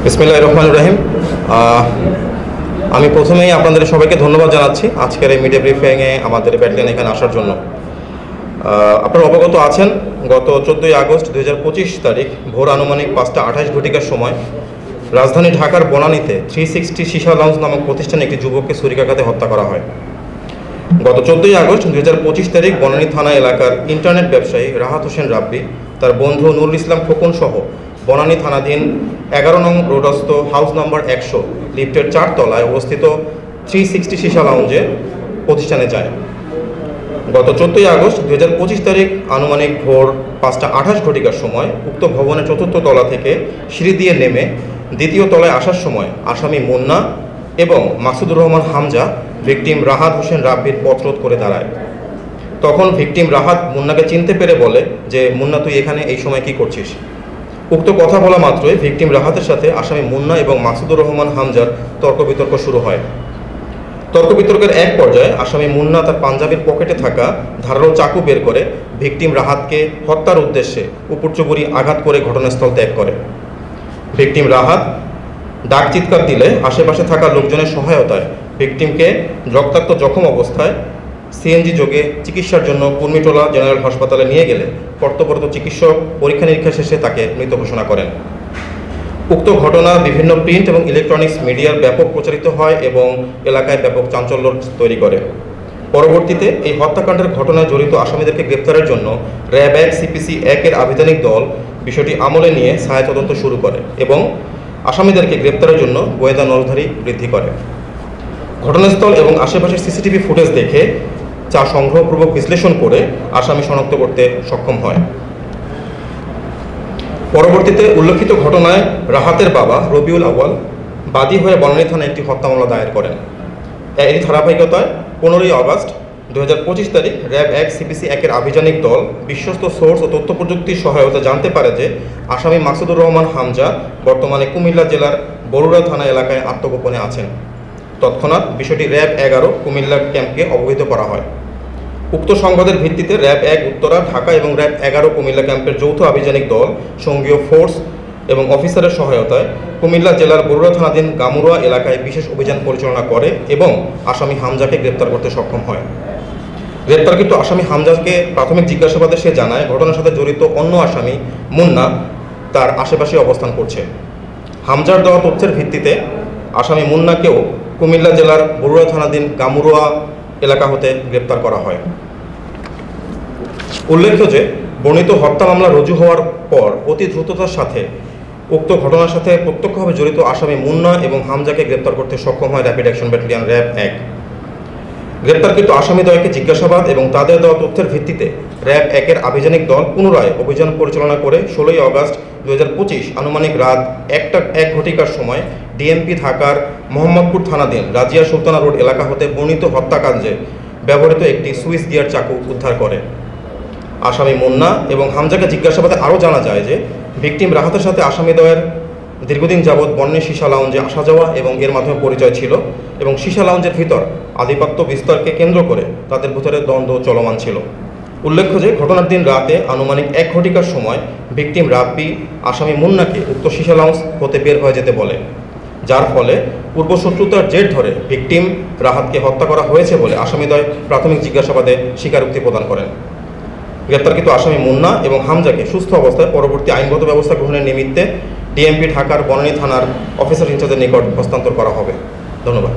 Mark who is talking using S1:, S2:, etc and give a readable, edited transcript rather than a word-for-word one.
S1: বিসমিল্লাহির রহমানির রহিম। আমি প্রথমেই আপনাদের সবাইকে ধন্যবাদ জানাচ্ছি আজকের এই মিডিয়া ব্রিফিংয়ে আমাদের ব্যাটালিয়ন এখানে আসার জন্য। আপনারা অবগত আছেন, গত 14ই আগস্ট 2025 তারিখ ভোর আনুমানিক 5:28 সময় রাজধানী ঢাকার বনানীতে 360 সীসা লাউঞ্জ নামক প্রতিষ্ঠানে একটি যুবককে ছুরিকাঘাতে হত্যা করা হয়। গত 14ই আগস্ট 2025 তারিখ বনানী থানা এলাকার ইন্টারনেট ব্যবসায়ী রাহাত হোসেন রাব্বি তার বন্ধু নুরুল ইসলাম খোকন সহ বনানী থানাধীন 11 নং রোডস্থ হাউস নাম্বার 100 লিফটের 4 তলায় অবস্থিত 360 সীসা লাউঞ্জে প্রতিষ্ঠানে যায়। গত 14ই আগস্ট 2025 তারিখ আনুমানিক ভোর 5:28 সময় উক্ত ভবনের 4র্থ তলা থেকে সিঁড়ি দিয়ে নেমে দ্বিতীয় তলায় আসার সময় আসামি মুন্না এবং মাসুদুর রহমান হামজা ভিকটিম রাহাত হোসেন রাব্বির পথরোধ করে দাঁড়ায়। তখন ভিকটিম রাহাত মুন্নাকে চিনতে পেরে বলে যে, মুন্না, তুই এখানে এই সময় কি করছিস? উক্ত কথা বলা মাত্রই ভিকটিম রাহাতের সাথে আসামি মুন্না এবং মাসুদুর রহমান হামজার তর্ক বিতর্ক শুরু হয়। তর্ক বিতর্কের এক পর্যায়ে আসামি মুন্না তার পাঞ্জাবির পকেটে থাকা ধারালো চাকু বের করে ভিকটিম রাহাতকে হত্যার উদ্দেশ্যে উপর্যুপরি আঘাত করে ঘটনাস্থল ত্যাগ করে। ভিকটিম রাহাত ডাক চিৎকার দিলে আশেপাশে থাকা লোকজনের সহায়তায় ভিকটিমকে রক্তাক্ত জখম অবস্থায় সিএনজি যোগে চিকিৎসার জন্য কুর্মিটোলা জেনারেল হাসপাতালে নিয়ে গেলে কর্তব্যরত চিকিৎসক পরীক্ষা নিরীক্ষা শেষে তাকে মৃত ঘোষণা করেন। উক্ত ঘটনা বিভিন্ন প্রিন্ট এবং ইলেকট্রনিক্স মিডিয়ার ব্যাপক প্রচারিত হয় এবং এলাকায় ব্যাপক চাঞ্চল্য তৈরি করে। পরবর্তীতে এই হত্যাকাণ্ডের ঘটনায় জড়িত আসামিদেরকে গ্রেপ্তারের জন্য র্যাব 1 CPC 1-এর আভিধানিক দল বিষয়টি আমলে নিয়ে ছায়া তদন্ত শুরু করে এবং আসামিদেরকে গ্রেপ্তারের জন্য গোয়েন্দা নজরদারি বৃদ্ধি করে। ঘটনাস্থল এবং আশেপাশের সিসিটিভি ফুটেজ দেখে যা সংগ্রহপূর্বক বিশ্লেষণ করে আসামি শনাক্ত করতে সক্ষম হয়। পরবর্তীতে উল্লেখিত ঘটনায় রাহাতের বাবা রবিউল আউয়াল বাদী হয়ে বনানী থানায় একটি হত্যা মামলা দায়ের করেন। এরই ধারাবাহিকতায় 15ই আগস্ট 2025 তারিখ র্যাব 1 CPC 1-এর আভিযানিক দল বিশ্বস্ত সোর্স ও তথ্য প্রযুক্তির সহায়তা জানতে পারে যে আসামি মাসুদুর রহমান হামজা বর্তমানে কুমিল্লা জেলার বরুড়া থানা এলাকায় আত্মগোপনে আছেন। তৎক্ষণাৎ বিষয়টি র্যাব 11 কুমিল্লা ক্যাম্পকে অবহিত করা হয়। উক্ত সংবাদের ভিত্তিতে র্যাব 1 উত্তরা, ঢাকা এবং র্যাব 11 কুমিল্লা ক্যাম্পের যৌথ আভিযানিক দল সঙ্গীয় ফোর্স এবং অফিসারের সহায়তায় কুমিল্লা জেলার বরুড়া থানাধীন গামুরা এলাকায় বিশেষ অভিযান পরিচালনা করে এবং আসামি হামজাকে গ্রেপ্তার করতে সক্ষম হয়। গ্রেপ্তারকৃত আসামি হামজাকে প্রাথমিক জিজ্ঞাসাবাদে সে জানায় ঘটনার সাথে জড়িত অন্য আসামি মুন্না তার আশেপাশে অবস্থান করছে। হামজার দেওয়া তথ্যের ভিত্তিতে আসামি মুন্নাকেও কুমিল্লা জেলার বরুড়া থানাধীন গামুরা এলাকা হতে গ্রেপ্তার করা হয়। উল্লেখ্য যে বর্ণিত হত্যা মামলা রুজু হওয়ার পর অতি দ্রুততার সাথে উক্ত ঘটনার সাথে প্রত্যক্ষভাবে জড়িত আসামি মুন্না এবং হামজাকে গ্রেপ্তার করতে সক্ষম হয় র্যাপিড অ্যাকশন ব্যাটালিয়ন র্যাব 1। গ্রেপ্তারকৃত আসামিদ্বয়কে জিজ্ঞাসাবাদ এবং তাদের দেওয়া তথ্যের ভিত্তিতে র্যাব 1-এর আভিযানিক দল পুনরায় অভিযান পরিচালনা করে 16ই আগস্ট 2025 আনুমানিক রাত 1:01 সময় ডিএমপি ঢাকার মোহাম্মদপুর থানাধীন রাজিয়া সুলতানা রোড এলাকা হতে বর্ণিত হত্যাকাণ্ডে ব্যবহৃত একটি সুইস গিয়ার চাকু উদ্ধার করে। আসামি মুন্না এবং হামজাকে জিজ্ঞাসাবাদে আরও জানা যায় যে ভিকটিম রাহাতের সাথে আসামিদ্বয়ের দীর্ঘদিন যাবৎ বন্যে সীসা লাউঞ্জে আসা যাওয়া এবং এর মাধ্যমে পরিচয় ছিল এবং সীসা লাউঞ্জের ভিতর আধিপত্য বিস্তারকে কেন্দ্র করে তাদের ভিতরে দ্বন্দ্ব চলমান ছিল। উল্লেখ্য যে ঘটনার দিন রাতে আনুমানিক 1:00 সময় ভিকটিম রাব্বি আসামি মুন্নাকে উক্ত সীসা লাউঞ্জ হতে বের হয়ে যেতে বলে, যার ফলে পূর্বশত্রুতার জের ধরে ভিকটিম রাহাতকে হত্যা করা হয়েছে বলে আসামিদ্বয় প্রাথমিক জিজ্ঞাসাবাদে স্বীকারোক্তি প্রদান করেন। গ্রেপ্তারকৃত আসামি মুন্না এবং হামজাকে সুস্থ অবস্থায় পরবর্তী আইনগত ব্যবস্থা গ্রহণের নিমিত্তে ডিএমপি ঢাকার বনানী থানার অফিসার ইনচার্জের নিকট হস্তান্তর করা হবে। ধন্যবাদ।